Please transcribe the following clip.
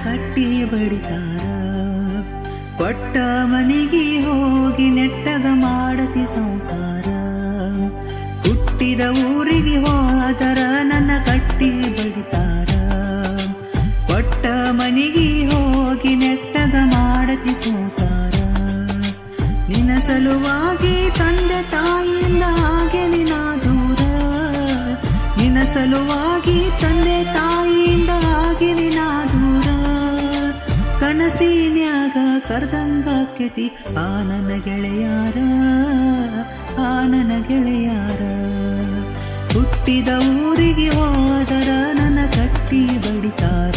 ಕಟ್ಟಿ ಬಡಿತಾರ. ಕೊಟ್ಟ ಮನಿಗೆ ಹೋಗಿ ನೆಟ್ಟಗ ಮಾಡತಿ ಸಂಸಾರ. ಹುಟ್ಟಿದ ಊರಿಗೆ ಹೋದರ ನನ್ನ ಕಟ್ಟಿ ಬಡಿತಾರ. ಕೊಟ್ಟ ಮನಿಗೆ ಹೋಗಿ ನೆಟ್ಟಗ ಮಾಡತಿ ಸಂಸಾರ. ನಿನ್ನ ಸಲುವಾಗಿ ತಂದೆ ತಾಯಿಯಿಂದ ಹಾಗೆ ನಿನ್ನ ದೂರ. ನಿನ್ನ ಸಲುವಾಗಿ ತಂದೆ ತಾಯಿಯಿಂದ ಹಾಗೆ ನಿನ್ನ ದೂರ. ಕನಸಿನ್ಯಾಗ ಕರ್ದಂಗಾಕೆತಿ ಆ ನನ್ನ ಗೆಳೆಯಾರ, ಆ ನನ್ನ ಗೆಳೆಯಾರ. ಹುಟ್ಟಿದ ಊರಿಗೆ ಹೋದರ ನನ್ನ ಕಟ್ಟಿ ಬಡಿತಾರ.